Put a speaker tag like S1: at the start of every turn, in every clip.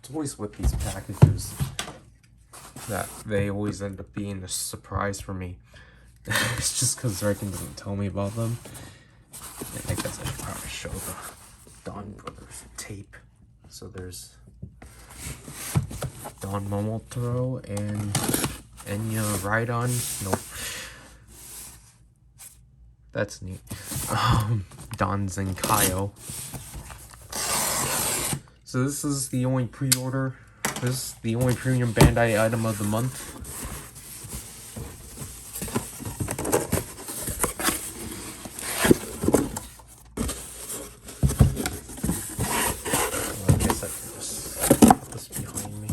S1: It's always with these packages that they always end up being a surprise for me. It's just because Reagan doesn't tell me about them. I guess I should probably show the Don Brothers tape. So there's Don Momotaro and Enya Ride-On. Nope. That's neat. Don Zenkaio. So this is the only pre-order. This is the only premium Bandai item of the month. Well, I guess I can just put this behind me.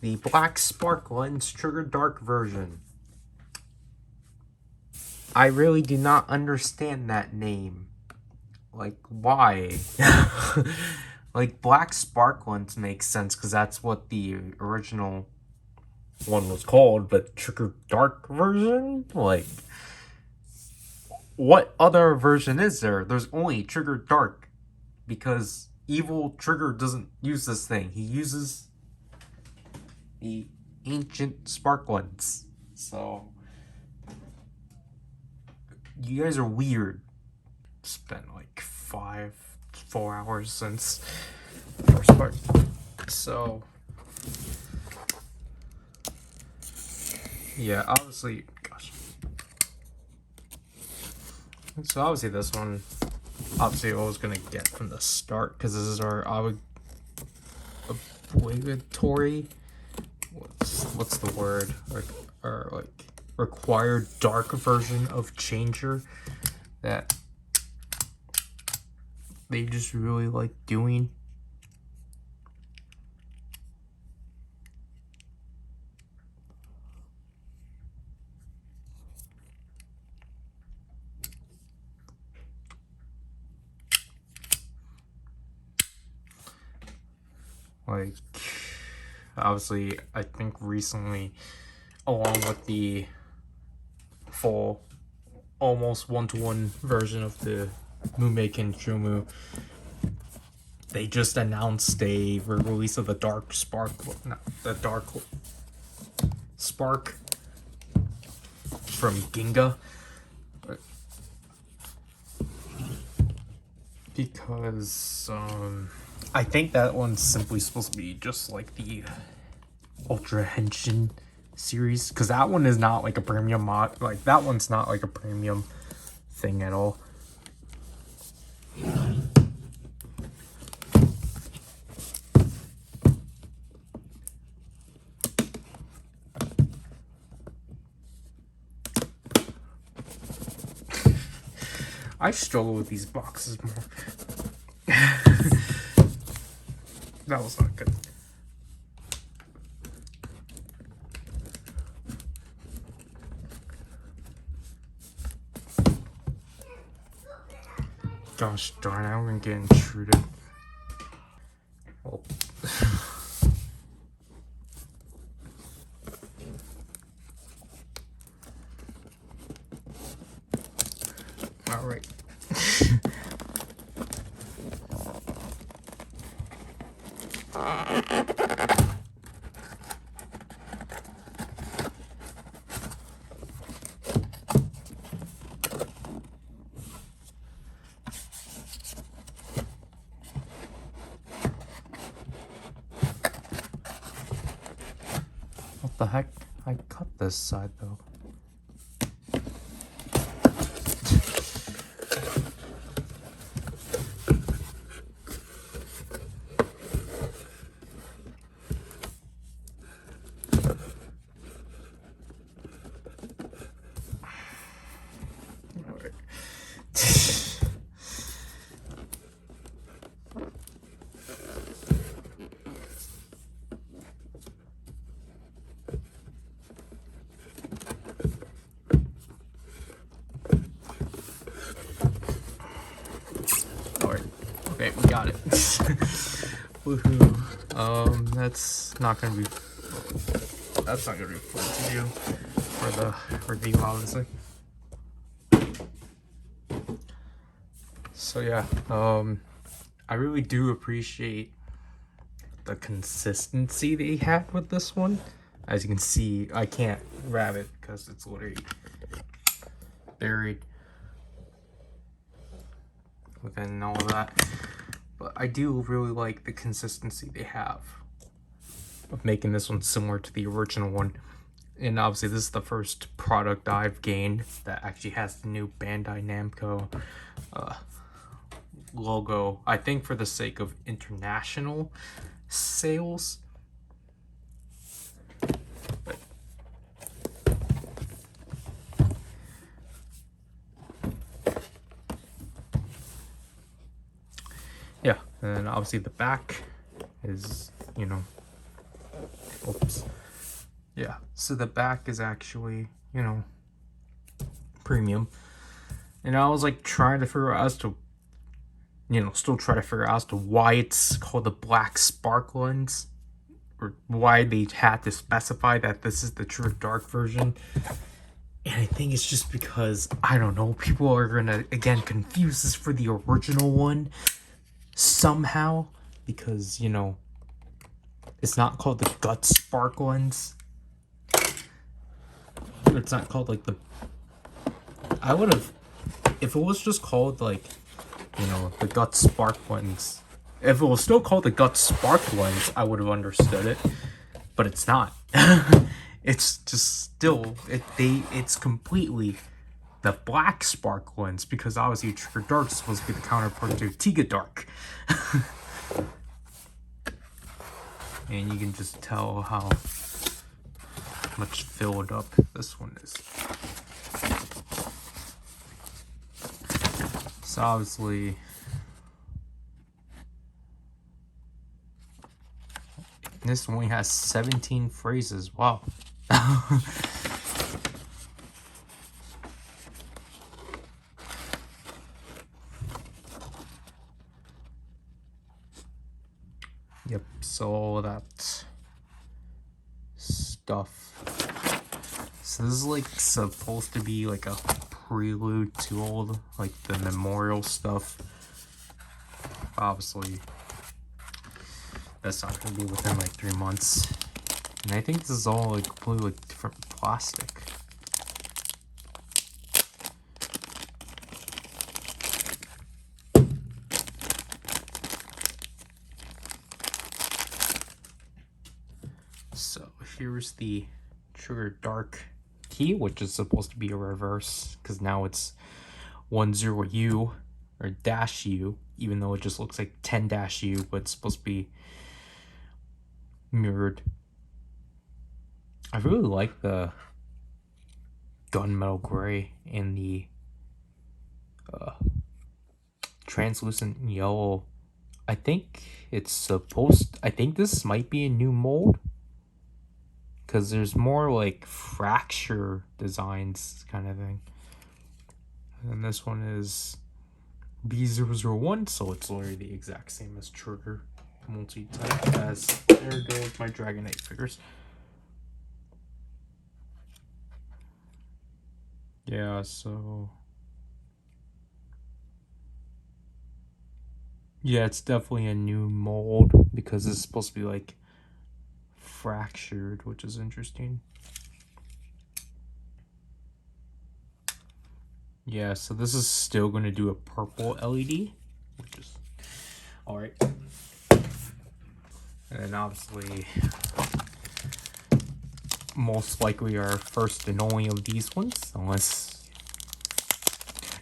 S1: The Black Sparklense Tiga Dark version. I really do not understand that name. Like, why? Like, Black Sparklense makes sense because that's what the original one was called, but Tiga Dark version? Like, what other version is there? There's only Tiga Dark because evil Trigger doesn't use this thing. He uses the ancient Sparklense. So you guys are weird. It's been like 4 hours since first part. So yeah, obviously, gosh. So obviously this one, obviously I was gonna get from the start because this is our obligatory. What's the word? Like required dark version of Changer that they just really like doing. Like, obviously, I think recently, along with the full, almost one-to-one version of the Mumeiken Shumu, they just announced a release of the Dark Spark, the Dark Spark from Ginga. Because, I think that one's simply supposed to be just like the Ultra Henshin series, because that one is not like a premium mod. Like, that one's not like a premium thing at all. I struggle with these boxes more. That was not good. Gosh darn, I'm gonna get intruded. Oh. All right. What the heck? I cut this side though. Okay, we got it. Woohoo. That's not gonna be fun to do for the review, obviously. So yeah, I really do appreciate the consistency they have with this one. As you can see, I can't grab it because it's literally buried within all that. But I do really like the consistency they have of making this one similar to the original one. And obviously this is the first product I've gained that actually has the new Bandai Namco logo. I think for the sake of international sales. But yeah, and obviously the back is, you know, oops. Yeah, so the back is actually, you know, premium. And I was like trying to figure out as to, you know, still try to figure out as to why it's called the black Sparklense, or why they had to specify that this is the true dark version. And I think it's just because, I don't know, people are gonna, again, confuse this for the original one somehow, because, you know, it's not called the Gut Sparklense. It's not called like the, I would have, if it was just called like, you know, the Gut Sparklense, if it was still called the Gut Sparklense, I would have understood it, but it's not. It's just still, it's completely the black Sparklense, because obviously Tiga Dark is supposed to be the counterpart to Tiga Dark. And you can just tell how much filled up this one is. So obviously, this only has 17 phrases. Wow. Yep, so all that stuff. So this is like supposed to be like a prelude to all the, like the memorial stuff. Obviously, that's not gonna be within like 3 months. And I think this is all like completely like different plastic. So here's the Tiga Dark key, which is supposed to be a reverse, because now it's 10U or -U, even though it just looks like 10-U, but it's supposed to be mirrored. I really like the gunmetal gray and the translucent yellow. I think it's supposed, I think this might be a new mold, because there's more like fracture designs kind of thing. And this one is B001, so it's literally the exact same as Trigger multi-type. As there goes my Dragonite figures. Yeah, so yeah, it's definitely a new mold, because it's supposed to be like fractured, which is interesting. Yeah, so this is still going to do a purple LED, which is alright. And obviously, most likely our first and only of these ones, unless,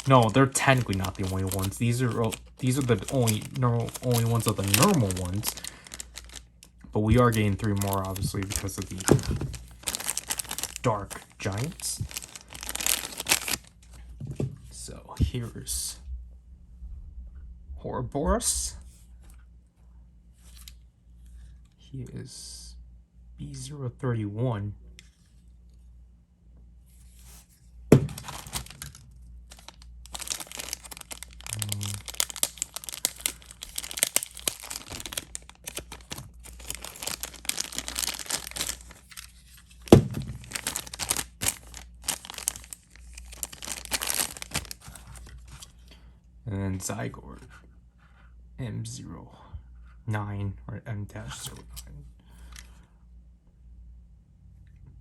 S1: no, they're technically not the only ones. These are the only ones of the normal ones. But we are getting 3 more, obviously, because of the Dark Giants. So here's Ouroboros. He is B031. And then Zygote M09 or M-09.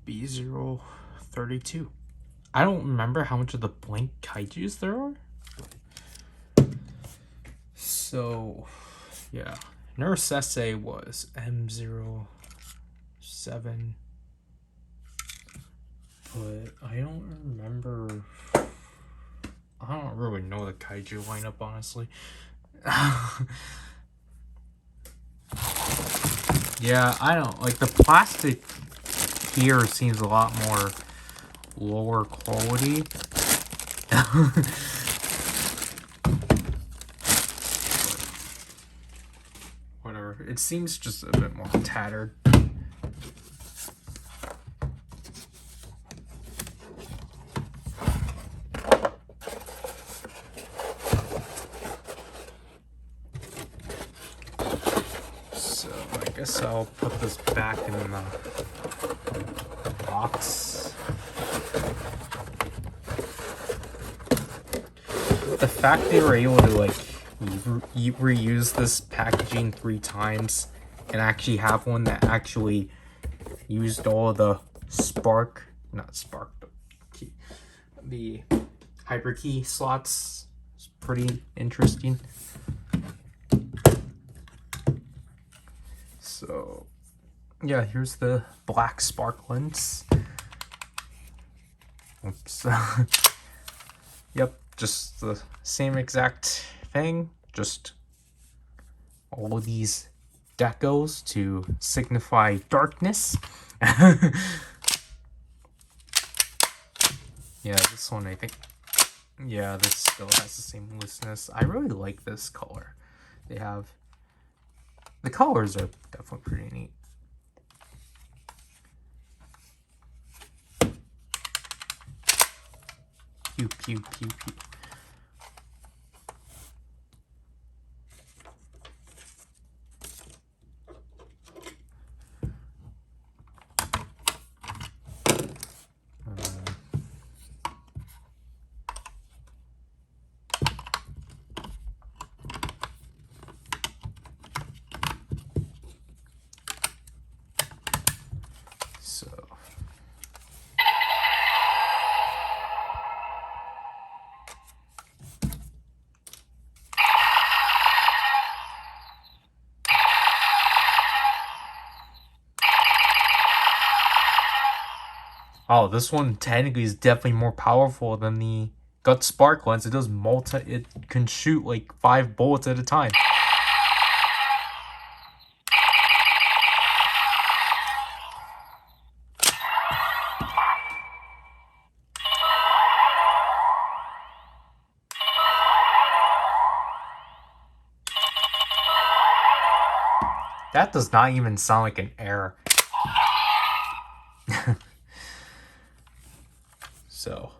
S1: B032. I don't remember how much of the blank kaijus there are. So, yeah. Nurse Essay was M07. But I don't remember. I don't really know the kaiju lineup, honestly. Yeah, I don't like the plastic here seems a lot more lower quality. Whatever. It seems just a bit more tattered. So I guess I'll put this back in the box. The fact they were able to like reuse this packaging 3 times and actually have one that actually used all of the the hyper key slots is pretty interesting. So yeah, here's the black Sparklense. Oops. Yep, just the same exact thing, just all of these decals to signify darkness. Yeah, this one I think, yeah, this still has the same looseness. I really like this color. They have, the colors are definitely pretty neat. Pew, pew, pew, pew. So oh, this one technically is definitely more powerful than the Gut Sparklense. It does it can shoot like 5 bullets at a time. That does not even sound like an error. So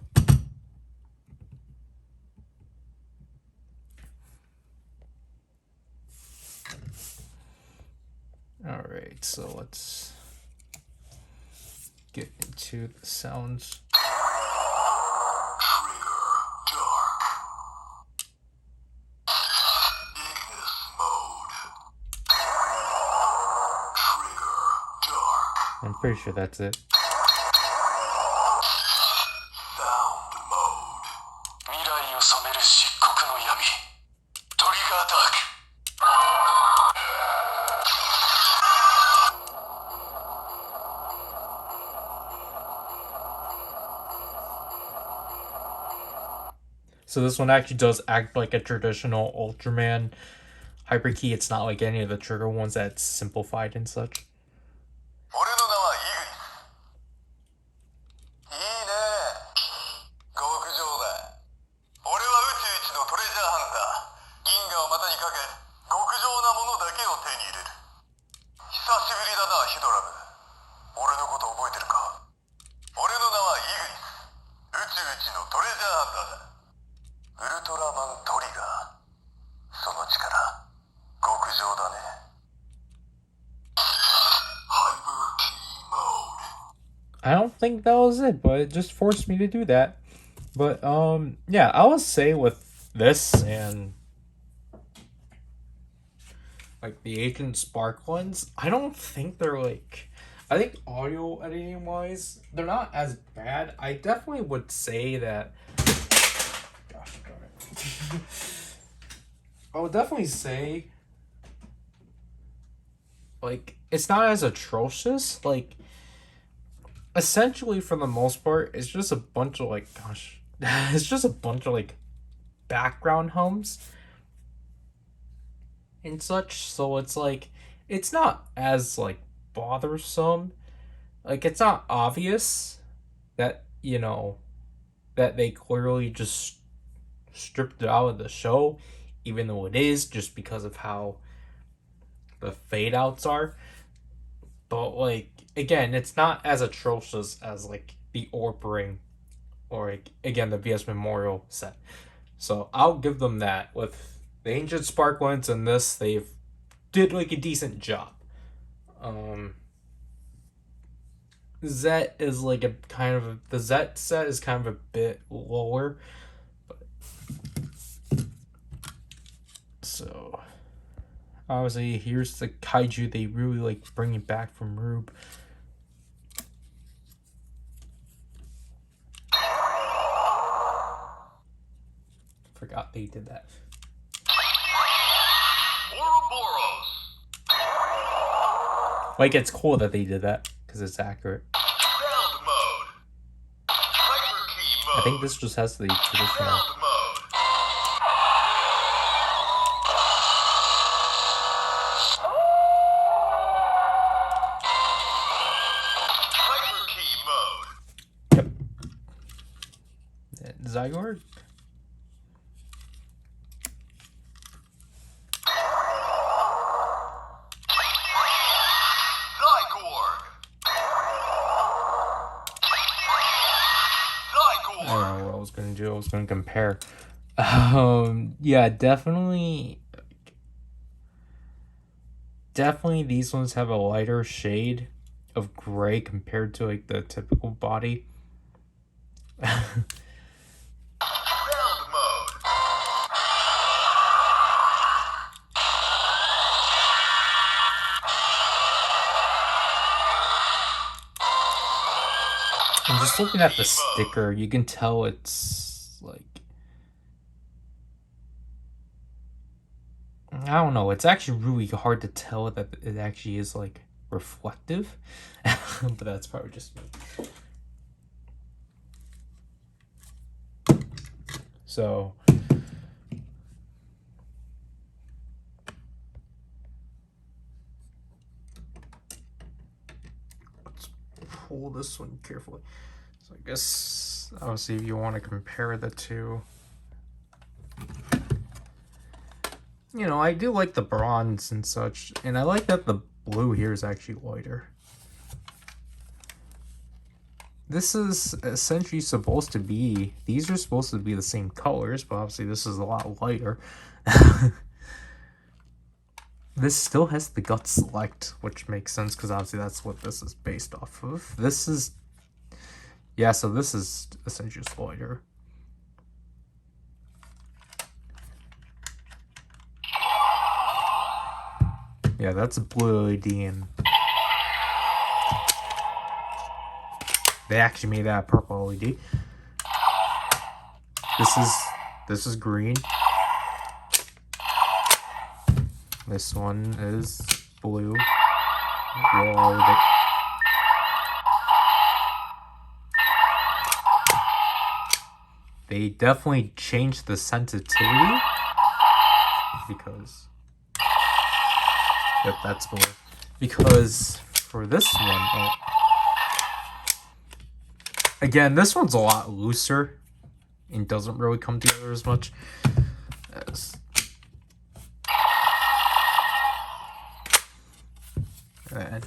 S1: all right, so let's get into the sounds. I'm pretty sure that's it. Sound mode. Tiga Dark. So this one actually does act like a traditional Ultraman hyper key. It's not like any of the trigger ones that's simplified and such. I don't think that was it, but it just forced me to do that. But yeah, I would say with this and like the Agent Sparklense, I don't think they're like, I think audio editing wise, they're not as bad. I definitely would say that, gosh darn it. I would definitely say like it's not as atrocious. Like essentially for the most part, it's just a bunch of like, gosh, it's just a bunch of like background hums and such. So it's like it's not as like bothersome. Like it's not obvious that, you know, that they clearly just stripped it out of the show, even though it is, just because of how the fade outs are. But like again, it's not as atrocious as like the Orb Ring or like, again, the VS Memorial set. So I'll give them that. With the Ancient Sparklens and this, they've did like a decent job. Zet is like a kind of a, the Zet set is kind of a bit lower. But, so obviously here's the kaiju they really like bringing back from Rube. Forgot they did that. Like it's cool that they did that because it's accurate.
S2: Ground mode. Hyper key mode.
S1: I think this just has the traditional.
S2: Ground mode. Hyper key mode.
S1: Yep. Zygarde. I don't know what I was gonna do. I was gonna compare. Yeah, definitely these ones have a lighter shade of gray compared to like the typical body.
S2: Ground mode.
S1: And just looking at the sticker, you can tell it's like, I don't know, it's actually really hard to tell that it actually is like reflective. But that's probably just me. So let's pull this one carefully. So I guess obviously if you want to compare the two, you know, I do like the bronze and such, and I like that the blue here is actually lighter. This is essentially supposed to be, these are supposed to be the same colors, but obviously this is a lot lighter. This still has the Gut Select, which makes sense because obviously that's what this is based off of. This is, yeah, so this is essentially just lighter. Yeah, that's a blue LED, and they actually made that a purple LED. This is green. This one is blue. Whoa, they definitely changed the sensitivity because, yep, that's blue. Because for this one, again, this one's a lot looser and doesn't really come together as much as that.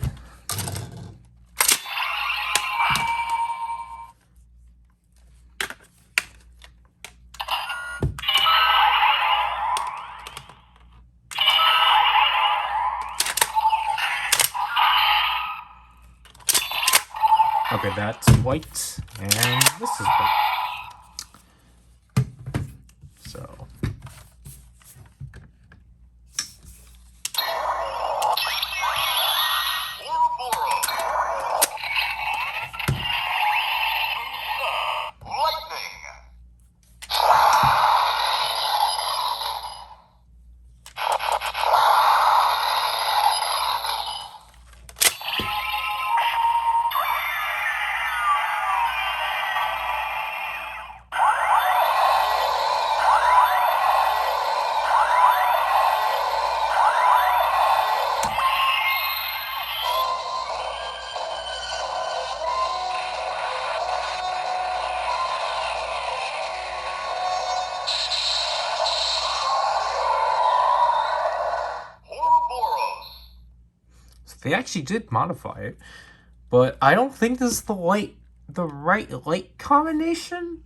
S1: Okay, that's white, and this is white. So They actually did modify it, but I don't think this is the right light combination.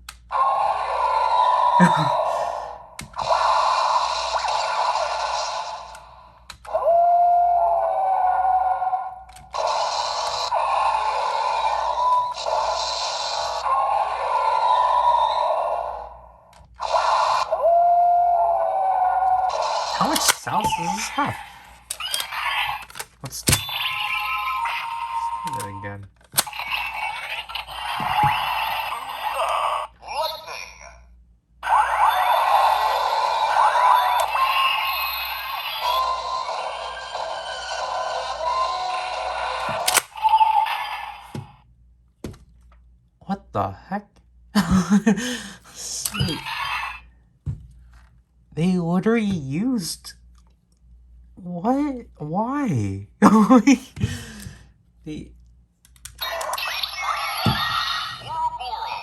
S1: How much sounds does this have? Let's do that again.
S2: Lightning.
S1: What the heck? Sweet. They literally used... What? Why? they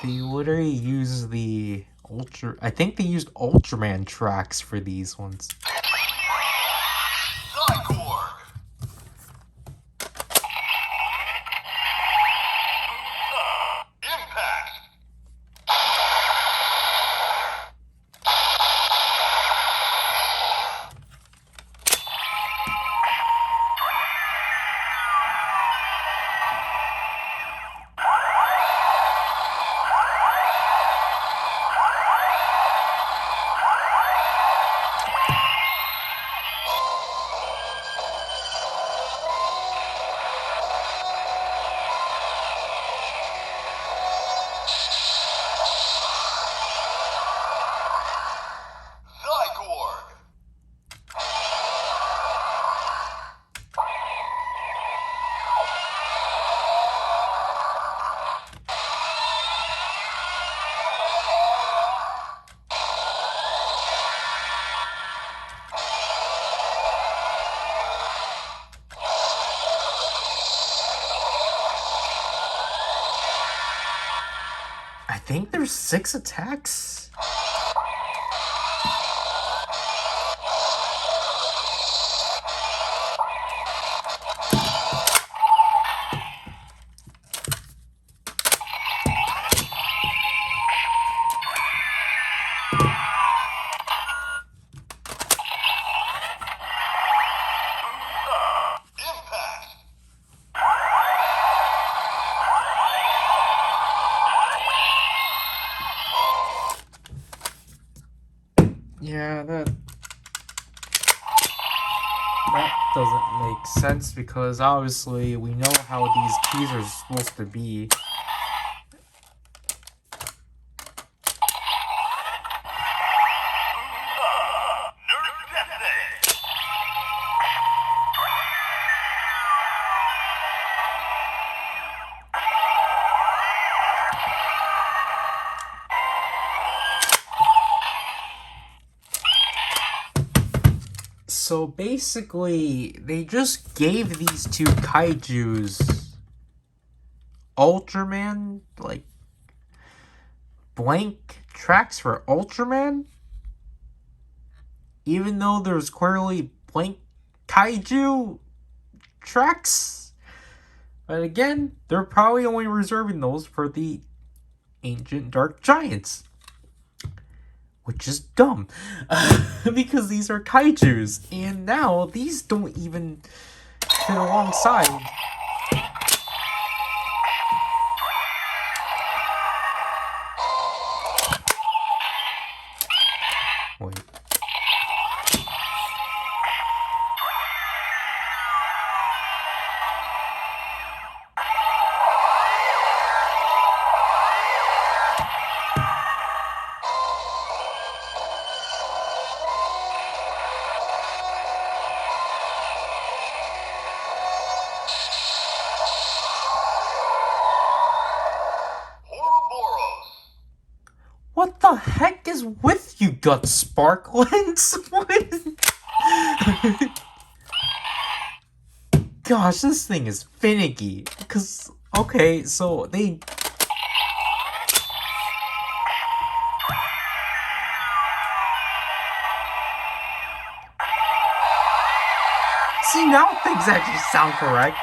S1: literally use the Ultra... I think they used Ultraman tracks for these ones.
S2: Cyborg. Impact. Cyborg.
S1: I think there's 6 attacks.
S2: Impact.
S1: Yeah, that doesn't make sense because obviously we know how these keys are supposed to be. So basically, they just gave these two kaijus Ultraman, like, blank tracks for Ultraman? Even though there's clearly blank kaiju tracks? But again, they're probably only reserving those for the ancient dark giants. Which is dumb. Because these are kaijus. And now, these don't even fit alongside. Wait. What the heck is with you, Gut Sparklense? What? Gosh, this thing is finicky. Because, okay, so they... See, now things actually sound correct.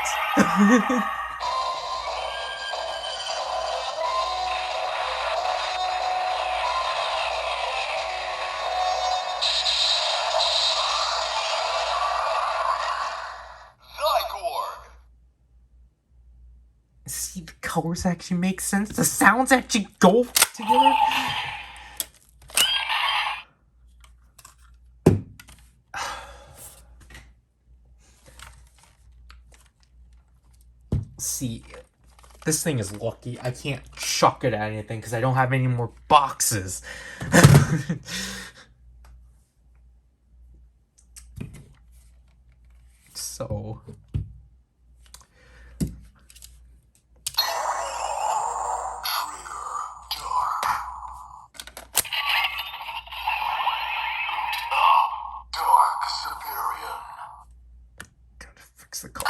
S1: See, the colors actually make sense. The sounds actually go together. See, this thing is lucky. I can't chuck it at anything because I don't have any more boxes. So... gotta fix the color.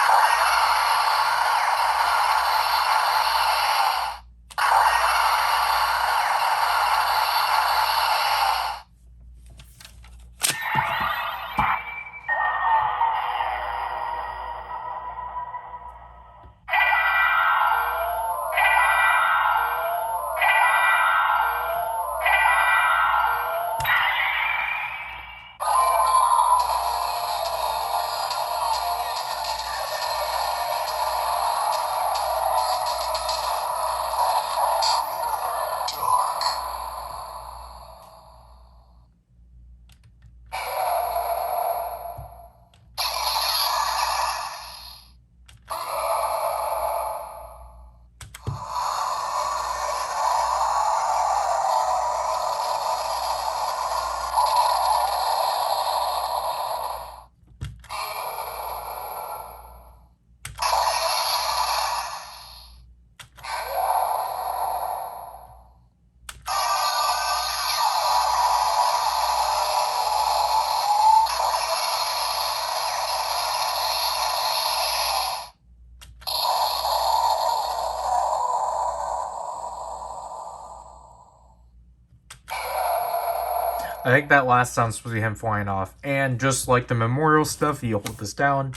S1: I think that last sound's supposed to be him flying off. And just like the memorial stuff, you hold this down.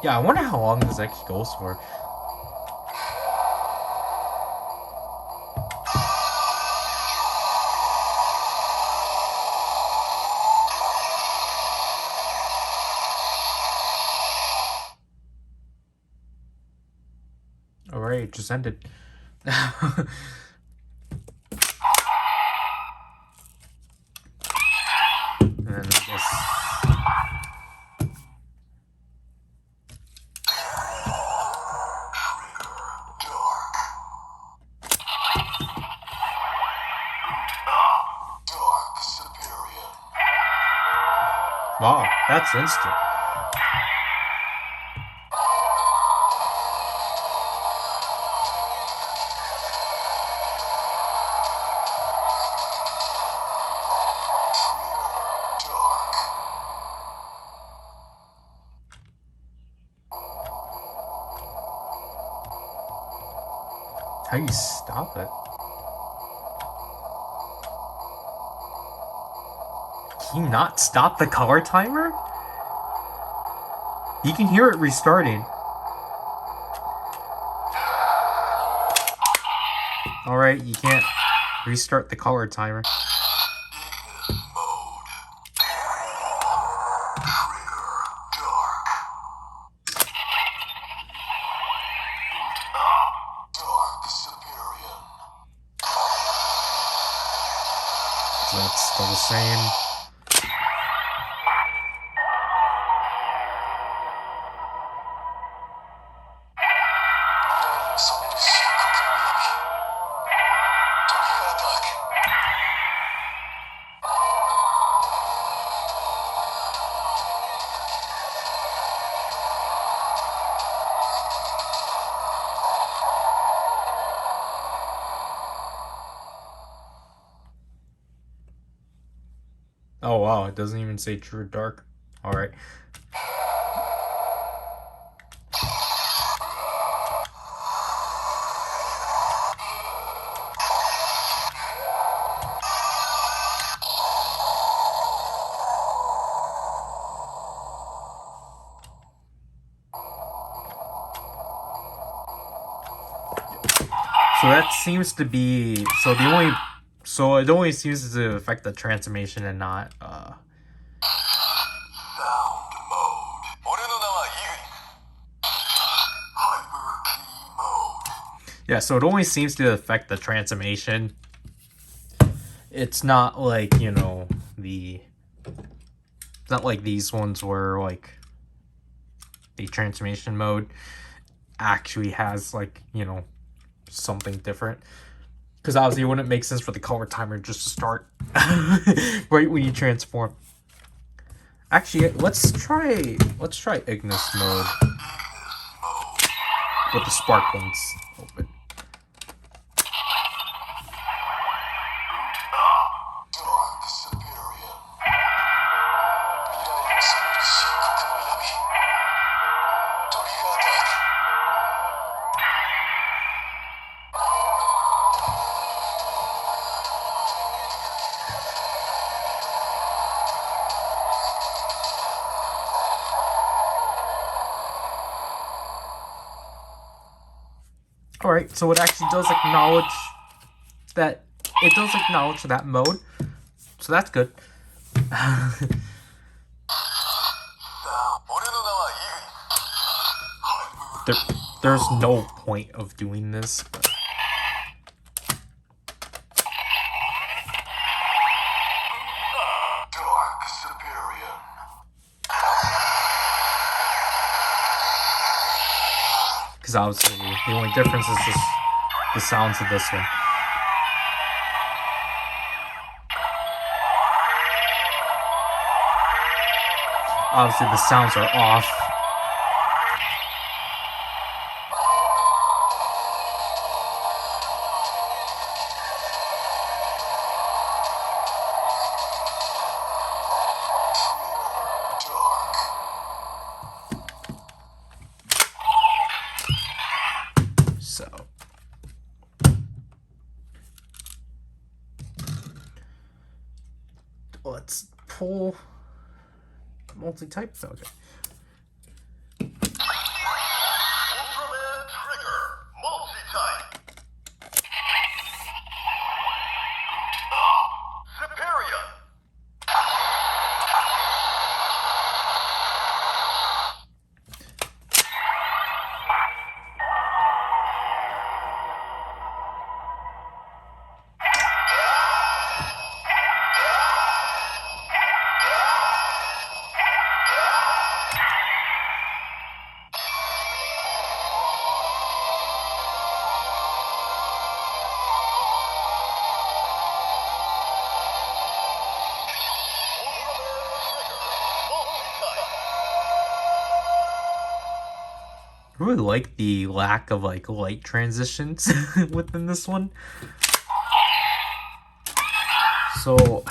S1: Yeah, I wonder how long this actually goes for. Alright, it just ended. And then I guess... Wow, that's instant. How do you stop it? Can you not stop the color timer? You can hear it restarting. Alright, you can't restart the color timer. So that's still the same. Oh wow, it doesn't even say True Dark. Alright. So that seems to be so it only seems to affect the transformation and not
S2: Sound mode. 俺の名はイグニス。Hyper key mode.
S1: yeah, so it only seems to affect the transformation. It's not like, you know, it's not like these ones where like the transformation mode actually has like, you know, something different. Because obviously it wouldn't make sense for the color timer just to start right when you transform. Actually, let's try Ignis mode with the Sparklense open.
S2: Dark Superior. 未来を染める漆黒の闇。トリガーダーク。
S1: Alright, so it actually does acknowledge that mode. So that's good.
S2: 俺の名はイグニス。
S1: There's no point of doing this. But...
S2: Dark Superior.
S1: Because obviously the only difference is just the sounds of this one. Obviously the sounds are off. So let's pull multi-type. Okay.
S2: Ultraman Trigger. Multi-type. Superior.
S1: I really like the lack of like light transitions within this one. So,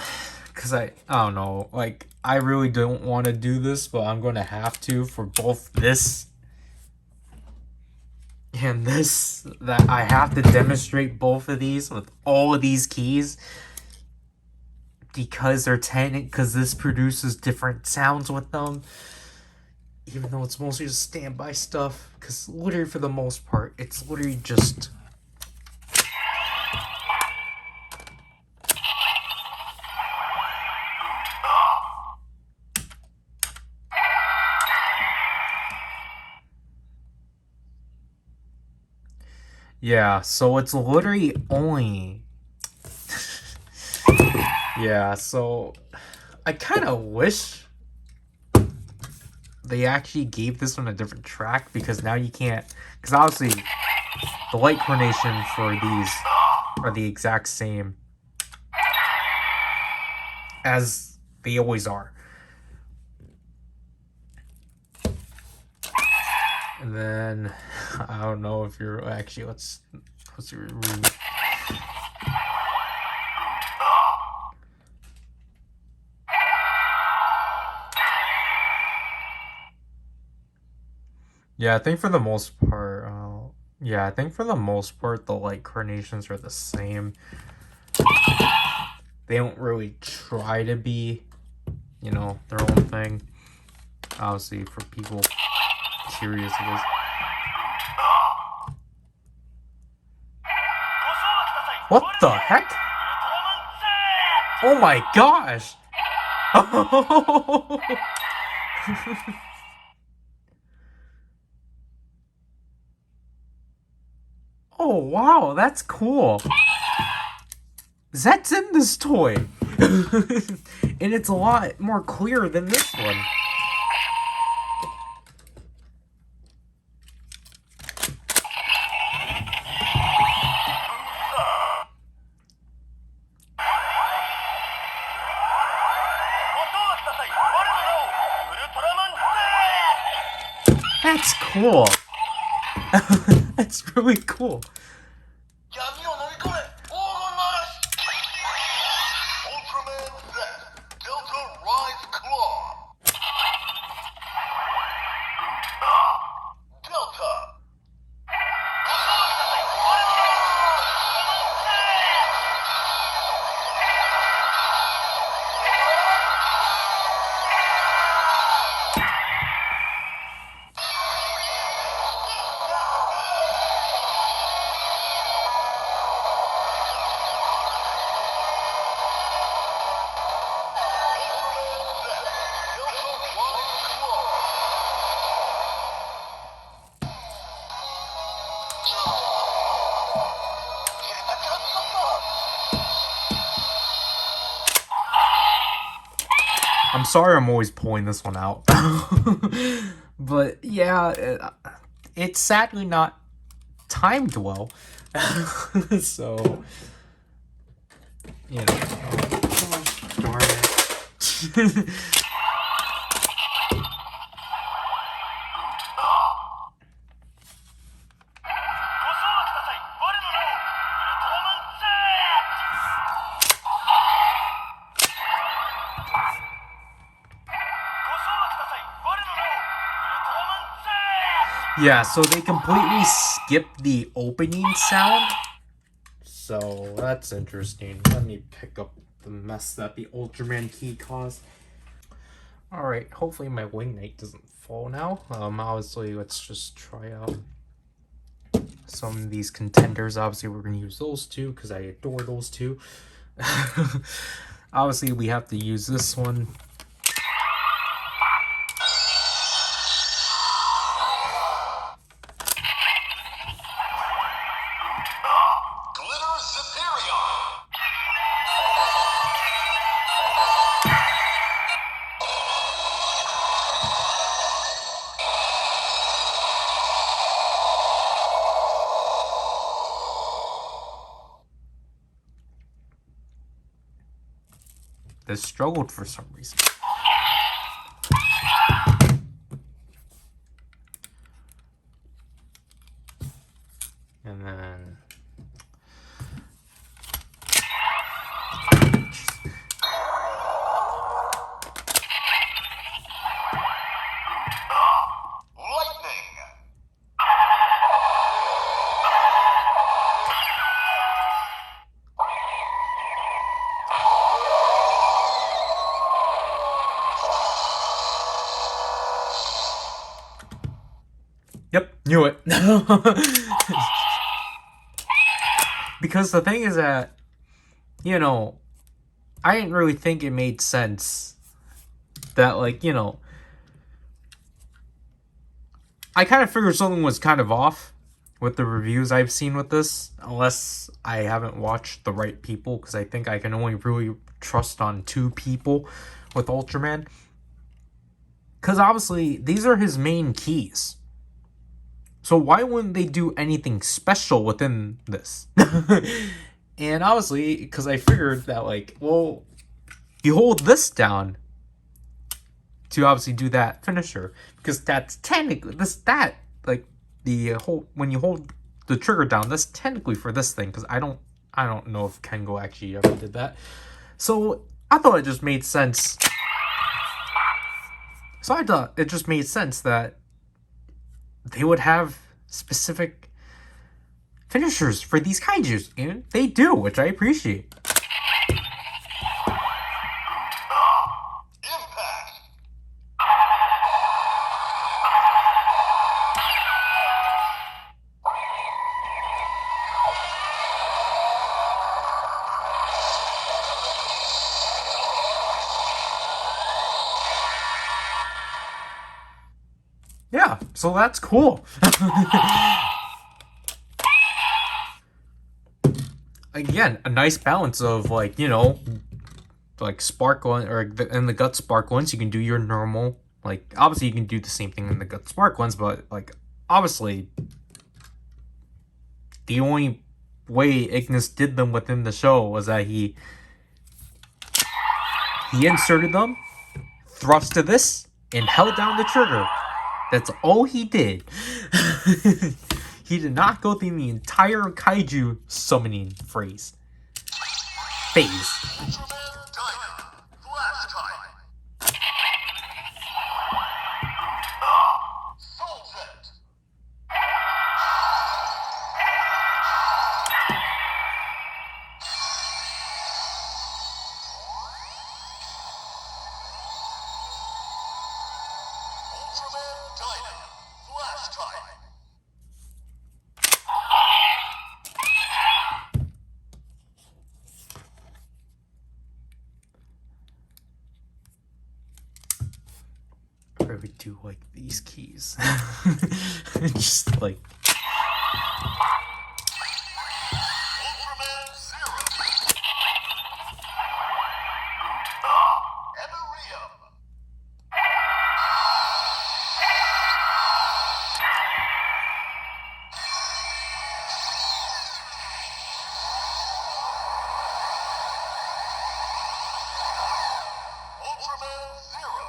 S1: cause I don't know, like I really don't want to do this, but I'm going to have to for both this and this. That I have to demonstrate both of these with all of these keys because because this produces different sounds with them. Even though it's mostly just standby stuff, because literally for the most part, it's literally just... Yeah, so it's literally only... Yeah, so I kind of wish they actually gave this one a different track, because now you can't, because obviously the light coordination for these are the exact same as they always are. And then I don't know if you're actually let's remove. Yeah, I think for the most part, yeah, I think for the most part, the light carnations are the same. They don't really try to be, you know, their own thing. Obviously, for people curious of this. What the heck? Oh my gosh! Oh wow, that's cool. That's in this toy. And it's a lot more clear than this one. That's cool. That's really cool.
S2: Ultraman Z, Delta Rise Claw. Delta.
S1: I'm sorry I'm always pulling this one out. But yeah, it's sadly not timed well. So, you know. Oh, darn it. Yeah, so they completely skipped the opening sound. So that's interesting. Let me pick up the mess that the Ultraman key caused. Alright, hopefully my wing knight doesn't fall now. Obviously, let's just try out some of these contenders. Obviously, we're going to use those two because I adore those two. Obviously, we have to use this one. This struggled for some reason. And then yep, knew it. Because the thing is that, you know, I didn't really think it made sense that, like, you know, I kind of figured something was kind of off with the reviews I've seen with this, unless I haven't watched the right people, because I think I can only really trust on 2 people with Ultraman. Because obviously, these are his main keys. So why wouldn't they do anything special within this? And obviously, because I figured that, like, well, you hold this down to obviously do that finisher, because that's technically like the whole, when you hold the trigger down, that's technically for this thing, because I don't know if Kengo actually ever did that. So I thought it just made sense. So I thought it just made sense that they would have specific finishers for these kaijus, and they do, which I appreciate.
S2: Impact!
S1: Yeah, so that's cool. Again, a nice balance of, like, you know, like Sparklense, or in the Gut Sparklense, you can do your normal, like, obviously you can do the same thing in the Gut Sparklense, but, like, obviously the only way Ignis did them within the show was that he inserted them, thrust to this, and held down the trigger. That's all he did. He did not go through the entire kaiju summoning phase.
S2: Ultraman Dyna! Blast time! Soul Set! Ultraman Dyna! Blast time!
S1: I would do like these keys. Just like
S2: Ultraman Zero! Eberium! Ultraman Zero!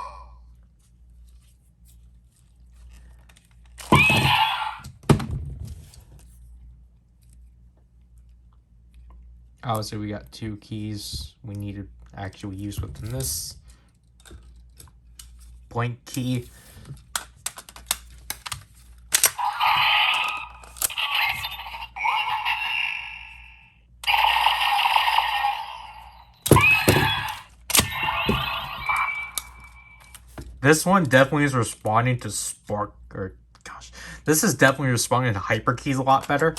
S1: obviously we got two keys we need to actually use within this. Blank key. This one definitely is responding to this is definitely responding to hyper keys a lot better.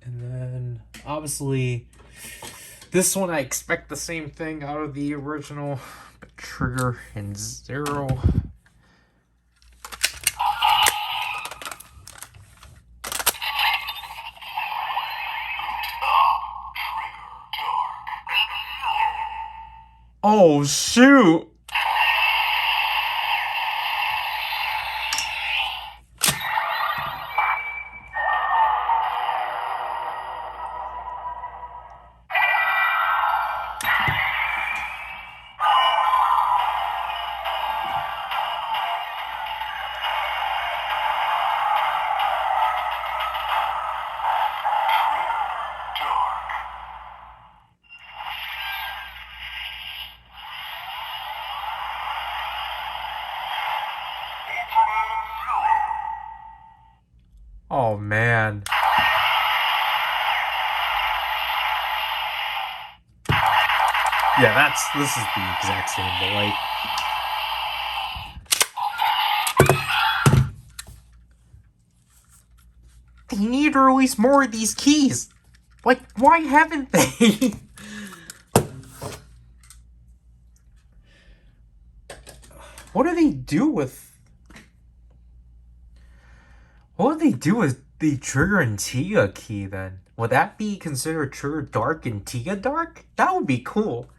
S1: And then obviously this one I expect the same thing out of the original, but Trigger and Zero. Oh shoot! Oh man. Yeah, this is the exact same, but like they need to release more of these keys. Like, why haven't they? What do they do with the Trigger and Tiga key then? Would that be considered Trigger Dark and Tiga Dark? That would be cool.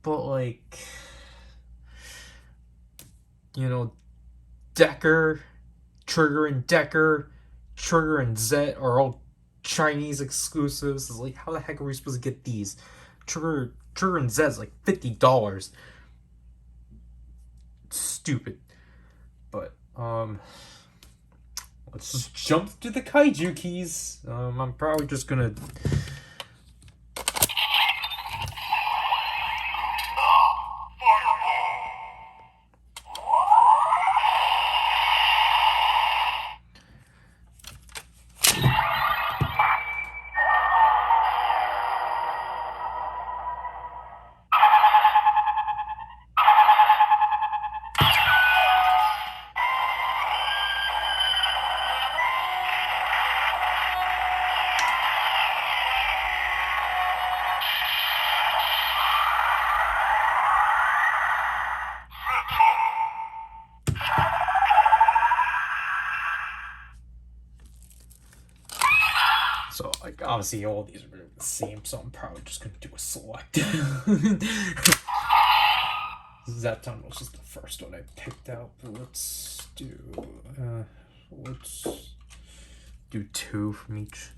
S1: But like, you know, Decker, Trigger and Decker, Trigger and Zet are all Chinese exclusives. It's like, how the heck are we supposed to get these? Trigger and Zet's like $50. Stupid. But let's just jump to the kaiju keys. I'm probably just gonna. So, like, obviously all these are the same, so I'm probably just gonna do a select. That time was just the first one I picked out, but let's do 2 from each.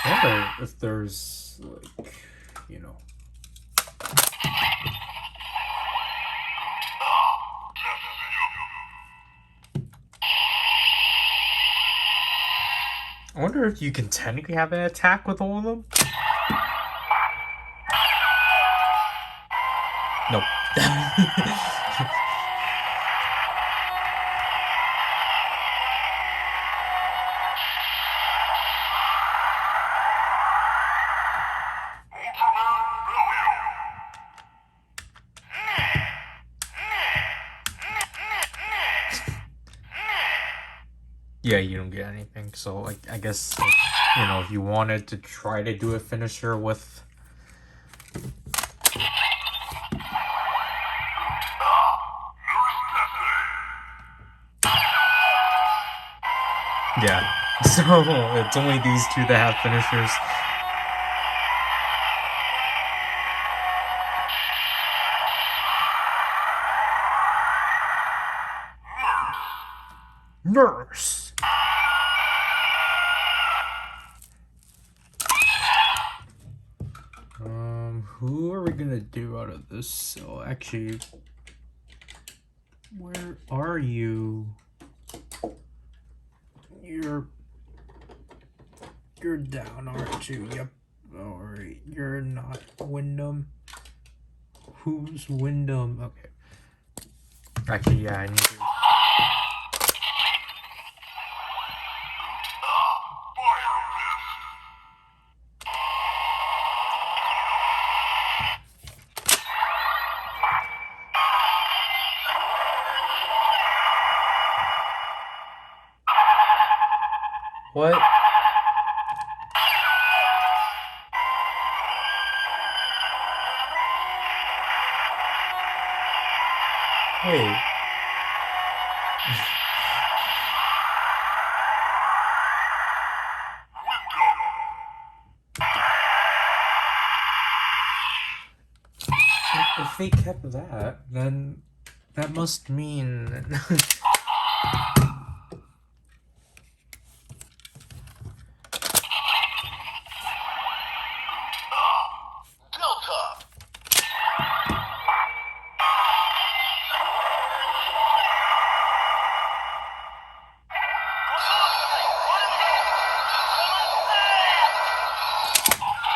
S1: I wonder if there's, like, you know. I wonder if you can technically have an attack with all of them? Nope. Yeah, you don't get anything. So, like, I guess, like, you know, if you wanted to try to do a finisher with. Yeah. So, it's only these 2 that have finishers. Nurse! Who are we gonna do out of this? So, actually, where are you? You're down, aren't you? Yep. Alright, you're not Wyndham. Who's Wyndham? Okay. Actually, yeah, I need to. What? Wait. If they kept that, then that must mean.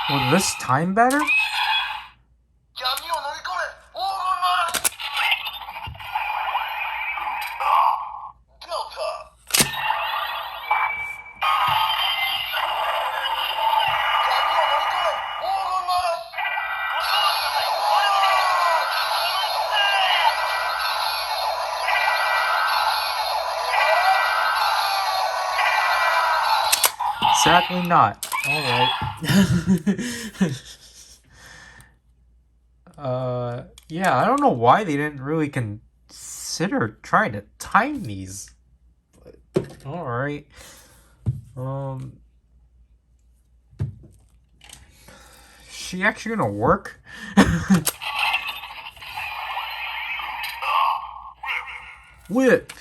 S1: Will this time better? Sadly not. Alright. Yeah, I don't know why they didn't really consider trying to time these. But, all right. She actually gonna work? Whip.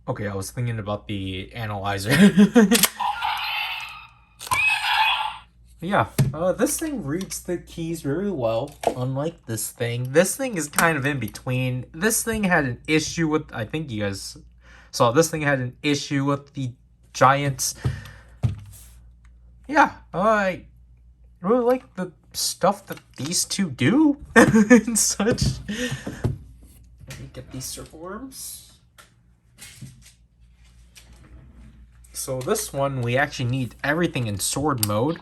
S1: Okay, I was thinking about the analyzer. Yeah, this thing reads the keys very well, unlike this thing. This thing is kind of in between. This thing had an issue with, I think you guys saw, this thing had an issue with the Giants. Yeah, I really like the stuff that these two do and such. Let me get these circle worms. So this one, we actually need everything in sword mode.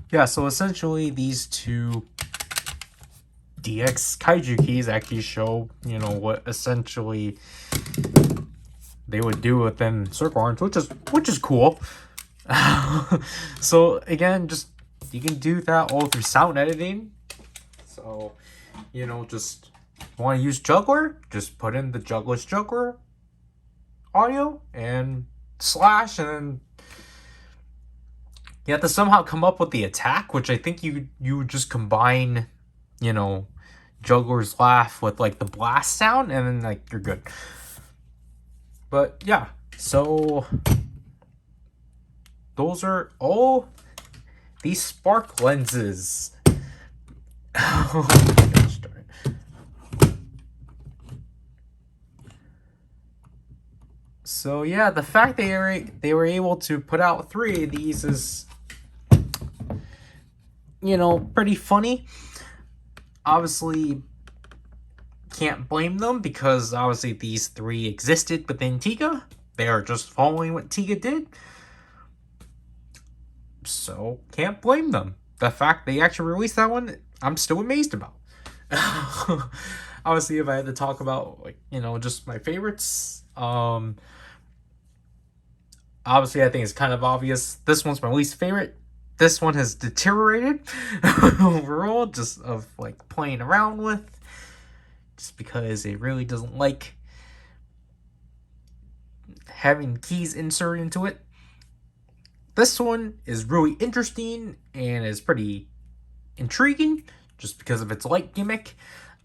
S1: Yeah, so essentially these two DX Kaiju keys actually show, you know, what essentially they would do within circle arms, which is cool. So again, just you can do that all through sound editing. So, you know, just want to use juggler, just put in the juggler's juggler audio and slash, and then you have to somehow come up with the attack, which I think you would just combine, you know, juggler's laugh with like the blast sound, and then like you're good. But yeah, so those are all these spark lenses. Oh my gosh, darn it. So yeah, the fact they were able to put out 3 of these is, you know, pretty funny. Obviously, can't blame them because obviously these 3 existed within Tiga. They are just following what Tiga did. So, can't blame them. The fact they actually released that one, I'm still amazed about. Obviously, if I had to talk about, like, you know, just my favorites, obviously I think it's kind of obvious. This one's my least favorite. This one has deteriorated overall, just of like playing around with, just because it really doesn't like having keys inserted into it. This one is really interesting and is pretty intriguing just because of its light gimmick.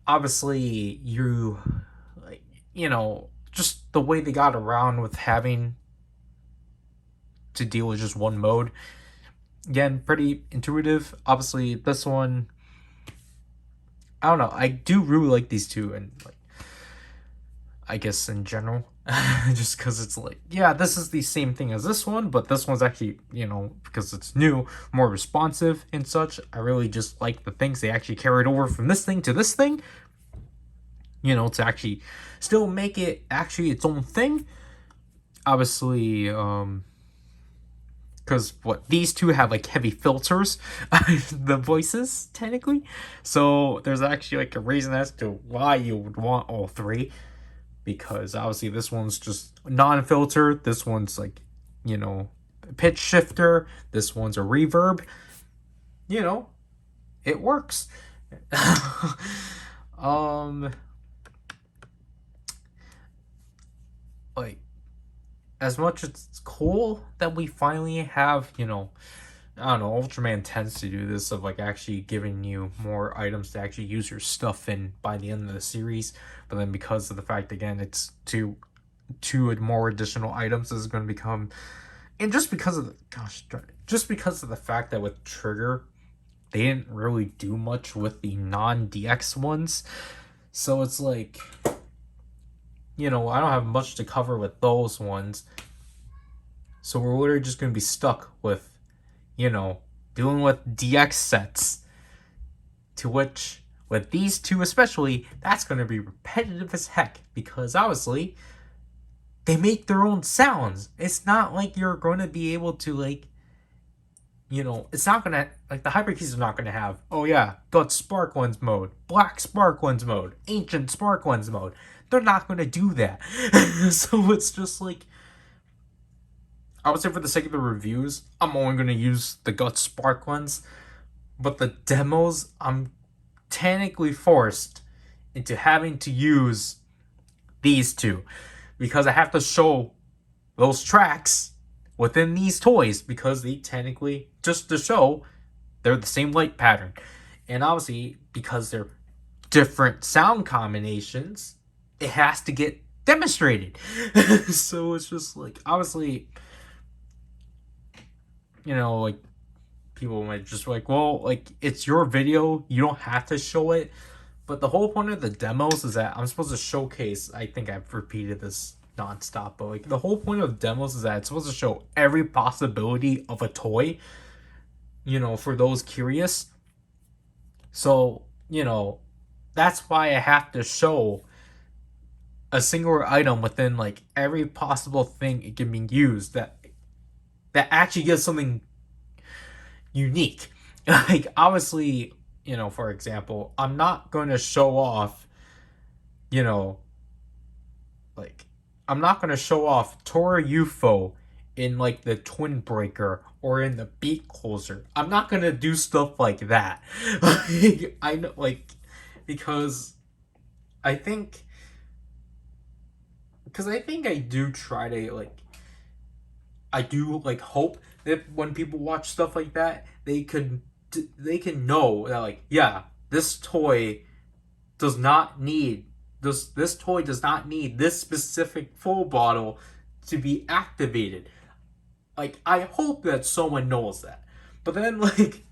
S1: Obviously, you know, just the way they got around with having to deal with just one mode. Again, pretty intuitive. Obviously, this one I don't know. I do really like these two, and like I guess in general, just because it's like, yeah, this is the same thing as this one, but this one's actually, because it's new, more responsive and such. I really just like the things they actually carried over from this thing to this thing, to actually still make it actually its own thing. Obviously, because these two have like heavy filters, the voices technically, so there's actually like a reason as to why you would want all three, because obviously this one's just non-filter, this one's like, pitch shifter, this one's a reverb, it works. Like, as much as it's cool that we finally have, I don't know, Ultraman tends to do this of like actually giving you more items to actually use your stuff in by the end of the series. But then because of the fact, again, it's two more additional items, this is going to become, and just because of the fact that with Trigger, they didn't really do much with the non-DX ones. So it's like, I don't have much to cover with those ones. So we're literally just going to be stuck with, dealing with DX sets. To which, with these two especially, that's going to be repetitive as heck. Because obviously, they make their own sounds. It's not like you're going to be able to, like, it's not going to, like, the hyper keys are not going to have, oh yeah, got Sparklense mode, black Sparklense mode, ancient Sparklense mode. They're not going to do that. So it's just like, I would say for the sake of the reviews, I'm only going to use the Guts Sparklense. But the demos, I'm technically forced into having to use these two. Because I have to show those tracks within these toys. Because they technically, just to show, they're the same light pattern. And obviously, because they're different sound combinations, it has to get demonstrated. So it's just like, obviously, like, people might just be like, well, like, it's your video, you don't have to show it. But the whole point of the demos is that I'm supposed to showcase, I think I've repeated this nonstop, but like, the whole point of demos is that it's supposed to show every possibility of a toy, for those curious. So, that's why I have to show a singular item within like every possible thing it can be used that actually gives something unique. Like, obviously, for example, I'm not going to show off, like, I'm not going to show off Tora UFO in like the Twin Breaker or in the Beat Closer. I'm not going to do stuff like that. Like, I know, like, because I think I do try to, like, I do, like, hope that when people watch stuff like that, they can know that, like, yeah, this toy does not need this toy does not need this specific full bottle to be activated. Like, I hope that someone knows that. But then, like,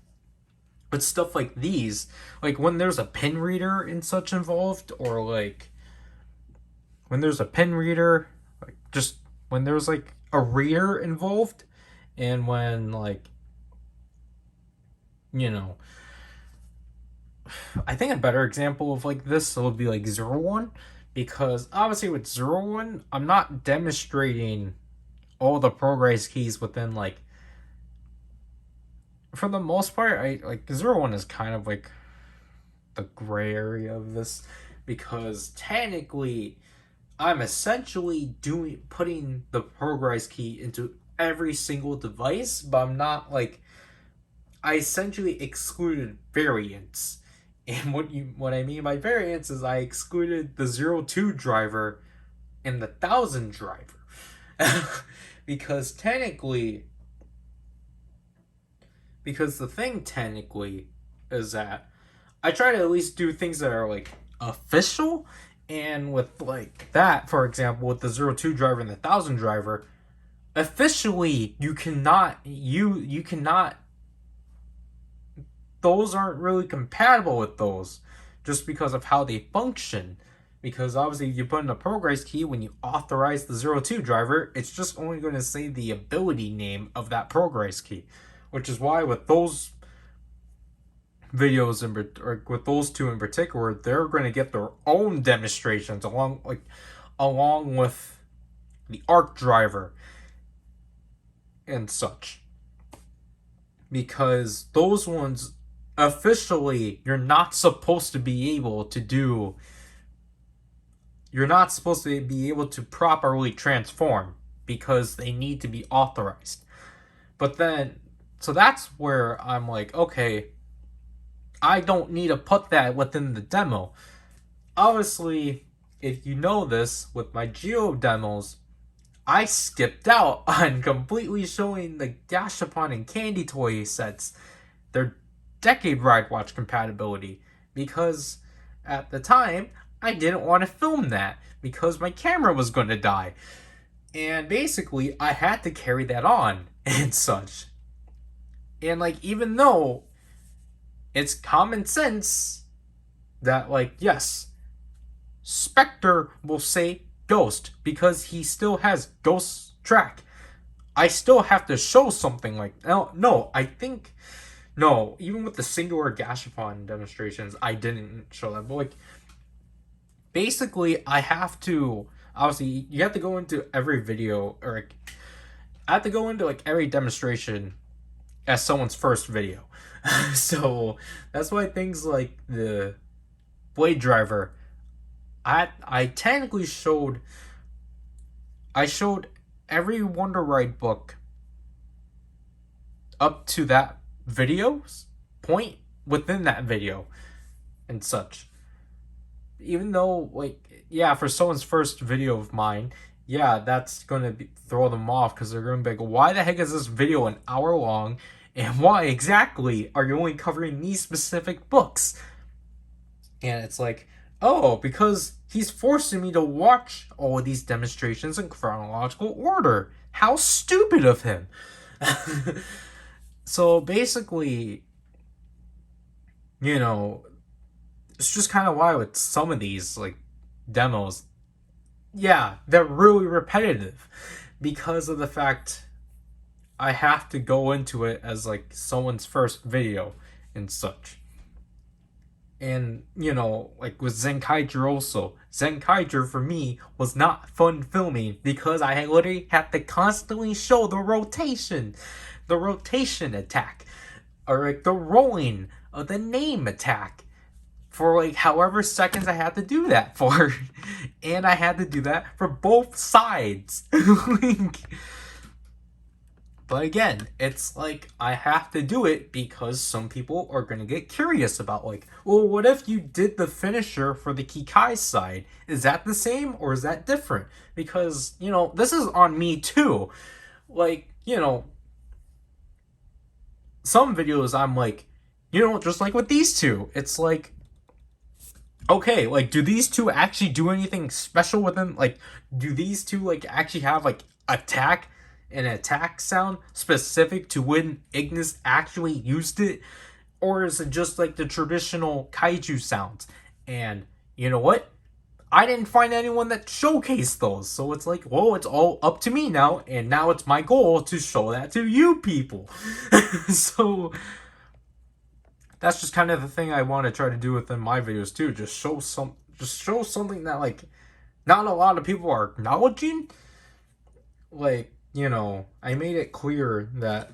S1: with stuff like these, like, when there's a pin reader and such involved, or like when there's a pin reader, like, just when there's like a reader involved, and when, like, I think a better example of like this would be like 01, because obviously with 01, I'm not demonstrating all the progress keys within, like, for the most part, I like 01 is kind of like the gray area of this, because technically I'm essentially putting the progress key into every single device, but I'm not, like, I essentially excluded variants. And what I mean by variants is I excluded the 02 driver and the 1000 driver. Because the thing technically is that I try to at least do things that are like official, and with like that, for example, with the 02 driver and the 1000 driver, officially you cannot those aren't really compatible with those, just because of how they function. Because obviously, you put in a progress key when you authorize the 02 driver, it's just only going to say the ability name of that progress key, which is why with those videos or with those two in particular, they're going to get their own demonstrations along with the ARC driver and such, because those ones officially you're not supposed to be able to do. You're not supposed to be able to properly transform because they need to be authorized. But then, so that's where I'm like, okay, I don't need to put that within the demo. Obviously, if you know this, with my Geo demos, I skipped out on completely showing the Gashapon and Candy Toy sets their Decade Ride Watch compatibility, because at the time I didn't want to film that because my camera was going to die. And basically, I had to carry that on and such. And like, even though it's common sense that, like, yes, Spectre will say Ghost because he still has Ghost track, I still have to show something like, no, even with the singular Gashapon demonstrations, I didn't show that. But like, basically, I have to, obviously, you have to go into every video, or like, I have to go into like every demonstration as someone's first video. So that's why things like the Blade Driver, I technically showed every Wonder Ride book up to that video's point within that video and such. Even though, like, yeah, for someone's first video of mine, yeah, that's gonna throw them off because they're gonna be like, why the heck is this video an hour long, and why exactly are you only covering these specific books? And it's like, oh, because he's forcing me to watch all of these demonstrations in chronological order. How stupid of him. So basically, you know, it's just kind of why with some of these like demos, yeah, they're really repetitive because of the fact I have to go into it as like someone's first video and such. And, you know, like with Zenkaiger also, Zenkaiger for me was not fun filming because I literally had to constantly show the rotation attack, or like the rolling of the name attack for like however seconds I had to do that for. And I had to do that for both sides. But again, it's like I have to do it because some people are going to get curious about, like, well, what if you did the finisher for the Kikai side? Is that the same or is that different? Because, you know, this is on me too. Like, you know, some videos I'm like, you know, just like with these two, it's like, okay, like, do these two actually do anything special with them? Like, do these two, like, actually have, like, an attack sound specific to when Ignis actually used it? Or is it just, like, the traditional kaiju sounds? And, you know what? I didn't find anyone that showcased those. So it's like, well, it's all up to me now. And now it's my goal to show that to you people. So that's just kind of the thing I want to try to do within my videos too. Just show something that, like, not a lot of people are acknowledging. Like, you know, I made it clear that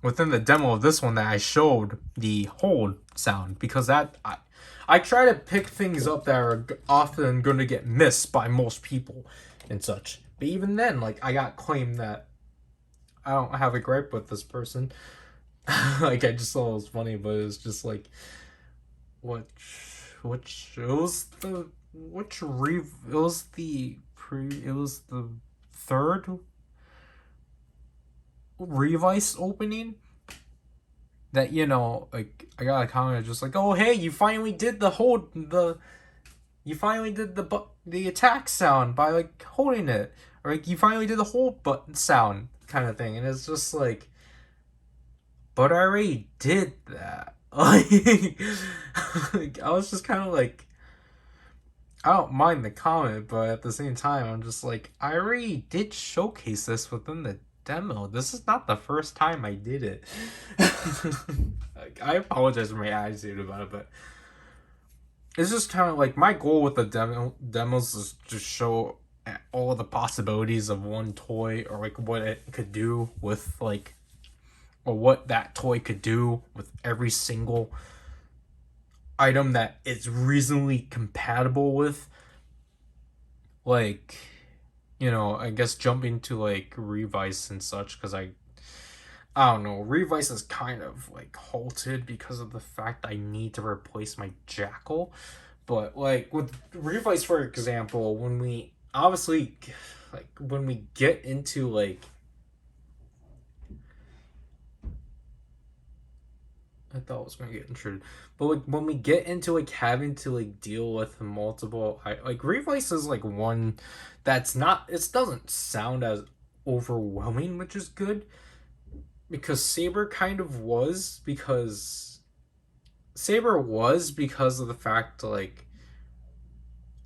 S1: within the demo of this one that I showed the hold sound, because that I try to pick things up that are often going to get missed by most people and such. But even then, like, I got claimed that I don't have a gripe with this person. Like, I just thought it was funny, but it was just like, it was the third Revice opening that, you know, like, I got a comment just like, oh, hey, you finally did the attack sound by, like, holding it, or like, you finally did the hold button sound kind of thing. And it's just like, but I already did that. Like, I was just kind of like, I don't mind the comment, but at the same time, I'm just like, I already did showcase this within the demo. This is not the first time I did it. Like, I apologize for my attitude about it, but it's just kind of like my goal with the demos is to show all the possibilities of one toy, or like what it could do with like, or what that toy could do with every single item that it's reasonably compatible with. Like, I guess jumping to like Revice and such, because I don't know, Revice is kind of like halted because of the fact I need to replace my Jackal. But like with Revice, for example, when we obviously, like when we get into like, I thought I was gonna get intruded, but like when we get into like having to like deal with multiple, like Revice is like one that's not, it doesn't sound as overwhelming, which is good, because Saber was because of the fact like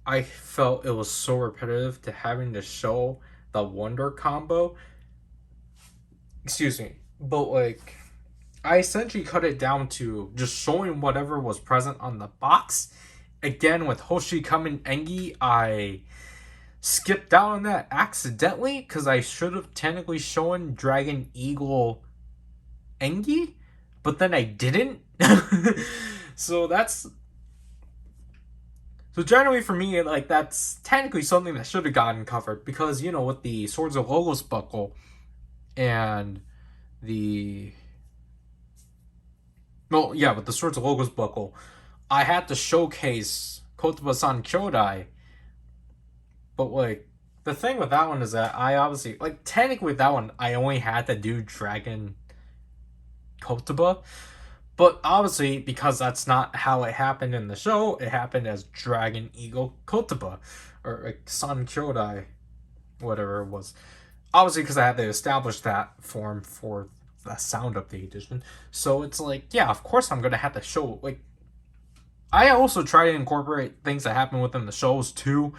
S1: I felt it was so repetitive to having to show the Wonder combo. Excuse me, but like I essentially cut it down to just showing whatever was present on the box. Again, with Hoshi coming Engi, I skipped out on that accidentally because I should have technically shown Dragon Eagle Engi, but then I didn't. So generally for me, like that's technically something that should have gotten covered, because with the Swords of Logos buckle and the well, yeah, with the Swords of Logos buckle, I had to showcase Kotoba-san Kyodai, but like the thing with that one is that I obviously like technically with that one I only had to do Dragon Kotoba, but obviously because that's not how it happened in the show, it happened as Dragon Eagle Kotoba, or like San Kyodai, whatever it was. Obviously because I had to establish that form for the sound update edition, so it's like, yeah, of course I'm gonna have to show like. I also try to incorporate things that happen within the shows too,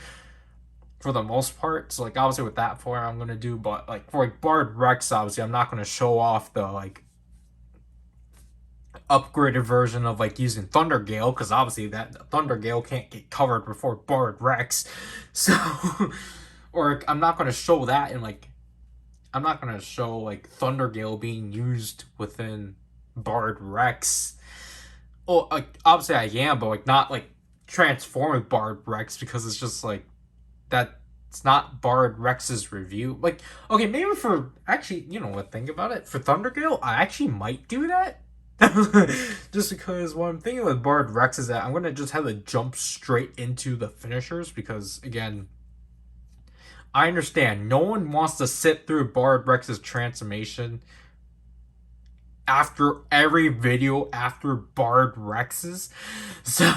S1: for the most part. So like obviously with that form I'm gonna do, but like for like Bard Rex, obviously I'm not gonna show off the like upgraded version of like using Thunder Gale, because obviously that Thunder Gale can't get covered before Bard Rex. So or I'm not gonna show that, and like I'm not gonna show like Thunder Gale being used within Bard Rex. Well, like obviously I am, but like not like transform with Bard Rex, because it's just like that's not Bard Rex's review. Like, okay, maybe for actually, you know what? Think about it. For Thundergale, I actually might do that. Just because what I'm thinking with Bard Rex is that I'm gonna just have to jump straight into the finishers, because again, I understand no one wants to sit through Bard Rex's transformation after every video after Bard Rex's. So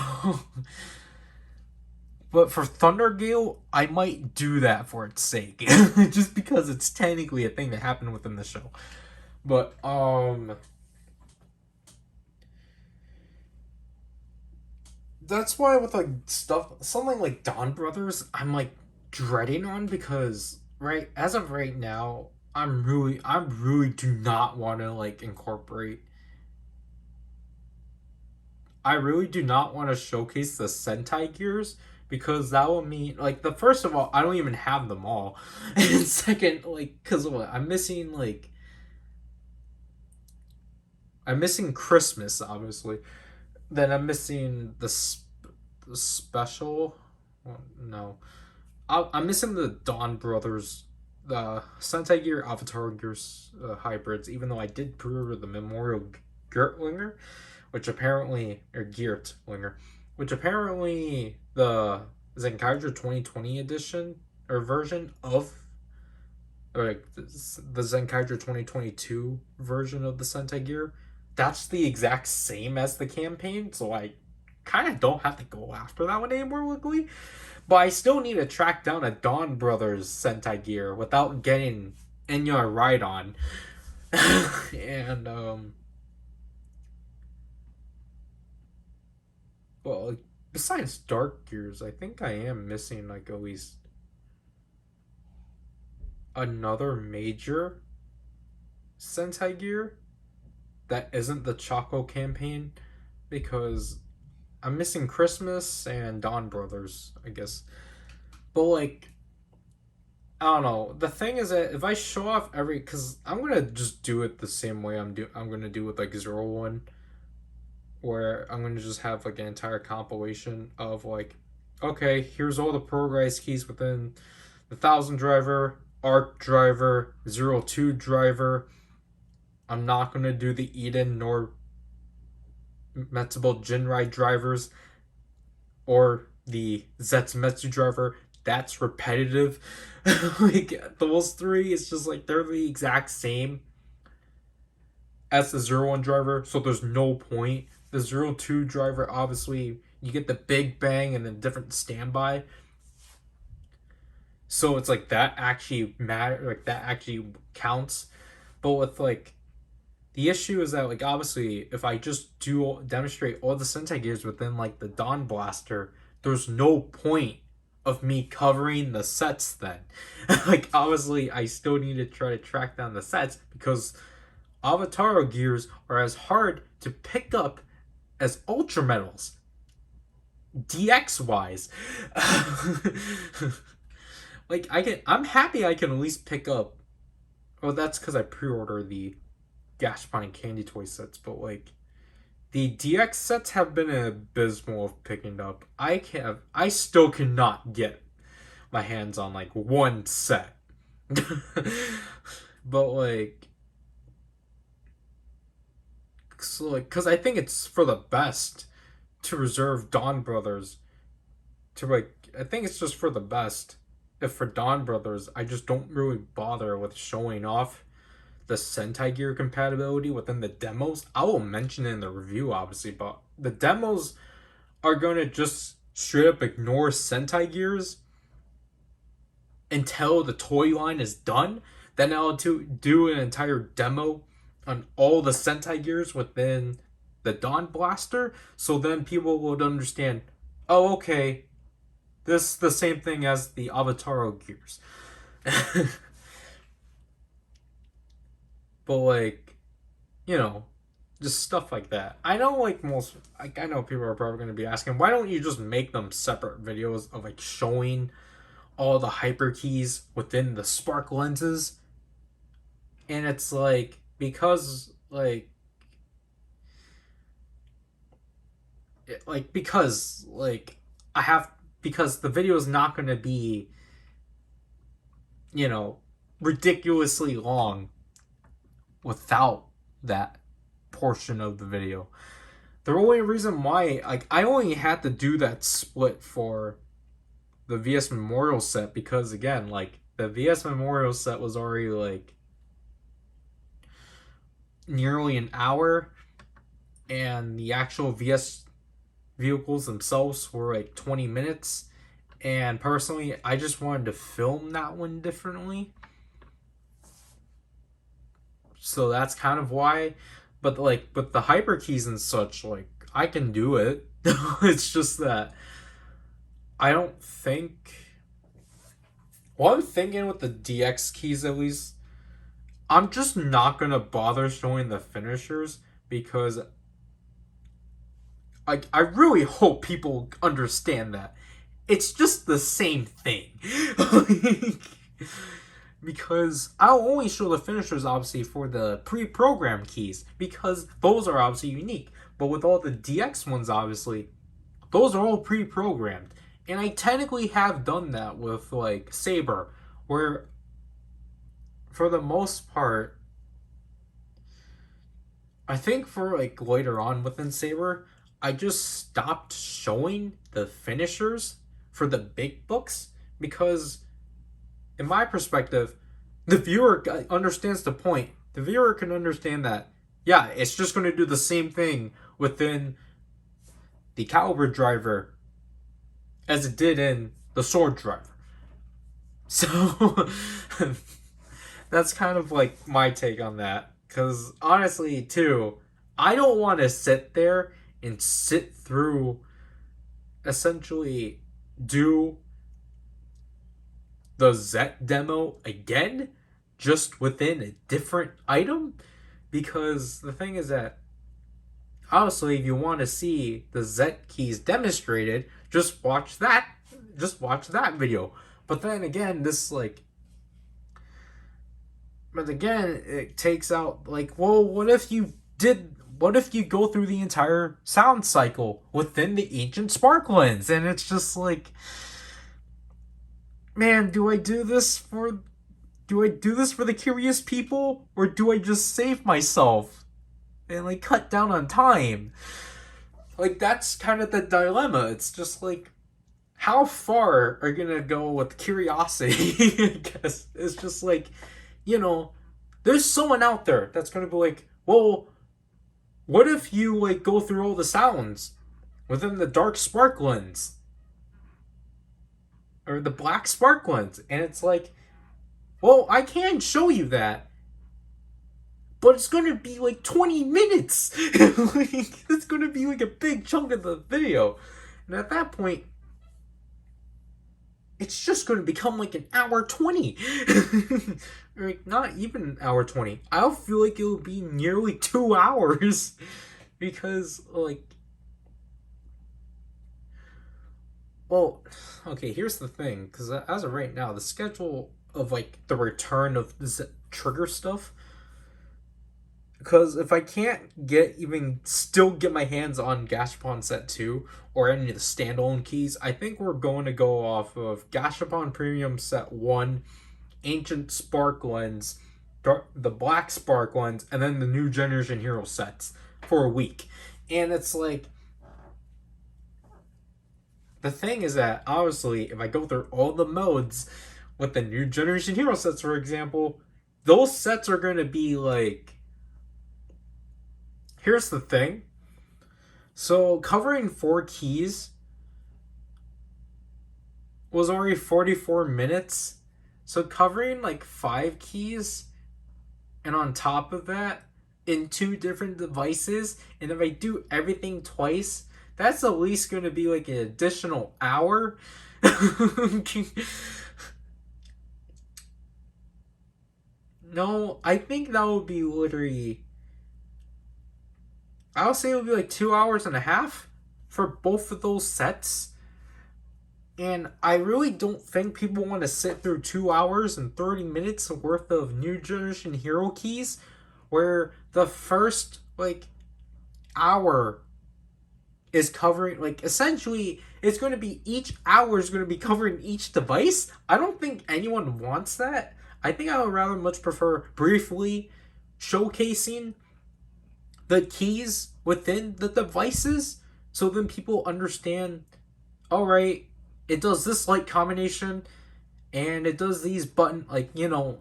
S1: but for Thundergale, I might do that for its sake. Just because it's technically a thing that happened within the show. But that's why with like stuff something like Dawn Brothers, I'm like dreading on, because right as of right now, I really do not want to like incorporate, I really do not want to showcase the Sentai gears, because that will mean like the first of all, I don't even have them all, and second, like because what I'm missing Christmas, obviously. Then I'm missing the special. Well, no, I'm missing the Dawn Brothers, the Sentai Gear Avatar Gears hybrids. Even though I did pre-order the Memorial Gertlinger, which apparently or Geertlinger, which apparently the Zenkaiger 2020 edition or version of, or like the Zenkaiger 2022 version of the Sentai Gear, that's the exact same as the campaign, so I kind of don't have to go after that one anymore, luckily. But I still need to track down a Dawn Brothers Sentai Gear without getting Enya Ride on. And Well, like, besides Dark Gears, I think I am missing like at least another major Sentai gear that isn't the Choco campaign, because I'm missing Christmas and Dawn Brothers, I guess. But like, I don't know. The thing is that if I show off every, because I'm gonna just do it the same way I'm gonna do with like 01, where I'm gonna just have like an entire compilation of like, okay, here's all the progress keys within the 1000 driver, Arc driver, 02 driver. I'm not gonna do the Eden nor Metsubo Jinrai drivers or the Zetsumetsu driver. That's repetitive. Like those three, it's just like they're the exact same as the 01 driver, so there's no point. The 02 driver, obviously, you get the big bang and then different standby. So it's like that actually matter, like that actually counts. But with like the issue is that like obviously if I just do demonstrate all the Sentai gears within like the Dawn Blaster, there's no point of me covering the sets then. Like obviously I still need to try to track down the sets because Avataro gears are as hard to pick up as Ultra Metals. DX wise. Like I'm happy I can at least pick up. Well, that's because I pre-order the Gashpon and Candy Toy sets, but like the DX sets have been abysmal of picking up. I still cannot get my hands on like one set. But like, so like, because I think it's for the best to reserve Dawn Brothers to like. I think it's just for the best. If for Dawn Brothers, I just don't really bother with showing off the Sentai gear compatibility within the demos. I will mention it in the review, obviously, but the demos are going to just straight up ignore Sentai gears until the toy line is done. Then I'll do an entire demo on all the Sentai gears within the Dawn Blaster, so then people would understand, oh, okay, this is the same thing as the Avataro gears. But like, you know, just stuff like that. I know like I know people are probably going to be asking, why don't you just make them separate videos of like showing all the hyper keys within the spark lenses? And it's like because I have, because the video is not going to be, you know, ridiculously long without that portion of the video. The only reason why, like, I only had to do that split for the VS Memorial set because, again, like, the VS Memorial set was already, like, nearly an hour, and the actual VS vehicles themselves were, like, 20 minutes. And personally, I just wanted to film that one differently. So that's kind of why. But like with the hyper keys and such, like I can do it. It's just that I don't think. Well, I'm thinking with the DX keys at least, I'm just not gonna bother showing the finishers because I really hope people understand that it's just the same thing. Because I'll only show the finishers obviously for the pre-programmed keys because those are obviously unique. But with all the DX ones, obviously, those are all pre-programmed. And I technically have done that with like Saber, where for the most part, I think for like later on within Saber, I just stopped showing the finishers for the big books because in my perspective, the viewer understands the point. The viewer can understand that, yeah, it's just going to do the same thing within the Caliber driver as it did in the Sword driver. So, that's kind of like my take on that. Because honestly, too, I don't want to sit there and sit through essentially do the Zet demo again, just within a different item. Because the thing is that, obviously, if you want to see the Zet keys demonstrated, just watch that. Just watch that video. But then again, but again, it takes out, like, well, what if you go through the entire sound cycle within the ancient Sparklense? And it's just like, man, do I do this for the curious people, or do I just save myself and like cut down on time? Like, that's kind of the dilemma. It's just like, how far are you gonna go with curiosity? I guess it's just like, there's someone out there that's gonna be like, well, what if you like go through all the sounds within the dark Sparklense or the black Sparklense? And it's like, well, I can show you that, but it's gonna be like 20 minutes. Like, it's gonna be like a big chunk of the video. And at that point, it's just gonna become like an hour 20. Like, not even an hour 20. I feel like it'll be nearly 2 hours. Because, like, well, okay, here's the thing. Because as of right now, the schedule of like the return of this trigger stuff, because if I can't still get my hands on Gashapon Set 2 or any of the standalone keys, I think we're going to go off of Gashapon Premium Set 1, Ancient Sparklense, the Black Sparklense, and then the new Generation Hero sets for a week. And it's like, the thing is that, obviously, if I go through all the modes with the new Generation Hero sets, for example, those sets are going to be like, here's the thing. So covering 4 keys was already 44 minutes. So covering like 5 keys, and on top of that, in 2 different devices, and if I do everything twice, that's at least going to be like an additional hour. No, I think that would be literally, I would say it would be like 2.5 hours for both of those sets. And I really don't think people want to sit through 2 hours and 30 minutes worth of new generation hero keys, where the first like hour is covering, like, essentially it's going to be, each hour is going to be covering each device. I don't think anyone wants that. I think I would rather much prefer briefly showcasing the keys within the devices, so then people understand, all right, it does this light combination, and it does these button, like, like,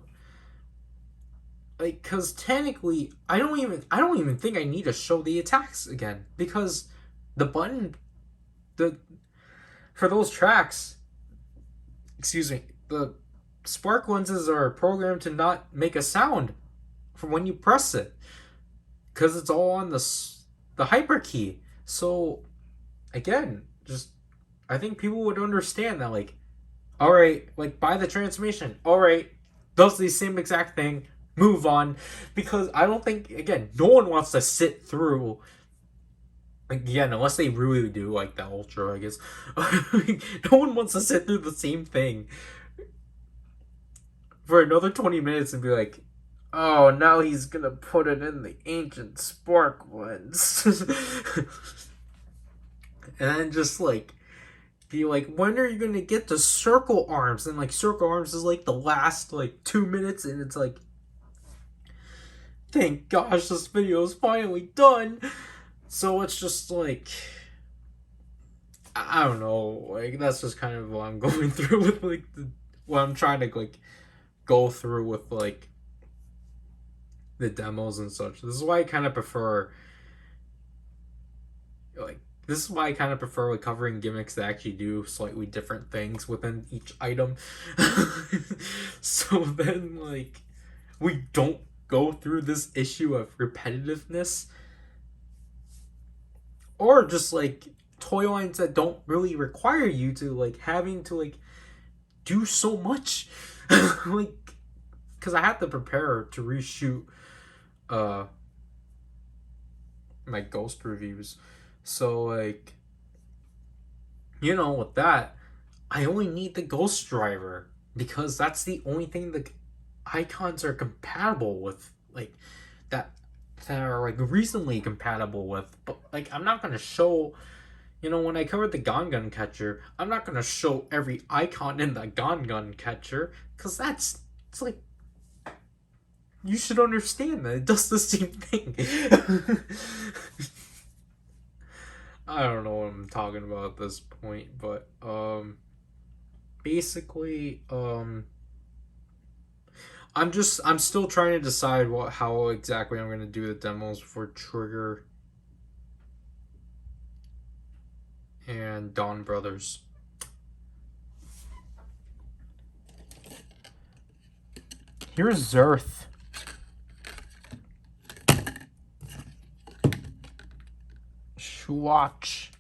S1: because technically I don't even think I need to show the attacks again, because the button, for those tracks, excuse me, the spark lenses are programmed to not make a sound from when you press it, because it's all on the hyper key. So again, just, I think people would understand that, like, all right, like, by the transformation, all right, does the same exact thing, move on. Because I don't think, again, no one wants to sit through, again, unless they really do like the Ultra, I guess. No one wants to sit through the same thing for another 20 minutes and be like, oh, now he's gonna put it in the ancient spark ones. And then just like be like, when are you gonna get to circle arms? And like, circle arms is like the last like 2 minutes, and it's like, thank gosh, this video is finally done. So it's just like, I don't know, like, that's just kind of what I'm going through with like what I'm trying to like go through with like the demos and such. This is why I kind of prefer like covering gimmicks that actually do slightly different things within each item. So then, like, we don't go through this issue of repetitiveness, or just like toy lines that don't really require you to like having to like do so much. Like, because I had to prepare to reshoot my Ghost reviews. So like, with that, I only need the Ghost driver because that's the only thing the icons are compatible with, like that are like recently compatible with. But like, I'm not gonna show. When I covered the Gun catcher, I'm not gonna show every icon in the Gun catcher because it's like, you should understand that it does the same thing. I don't know what I'm talking about at this point, but basically, I'm still trying to decide how exactly I'm gonna do the demos for Trigger and Dawn Brothers. Here's Zerth. Watch.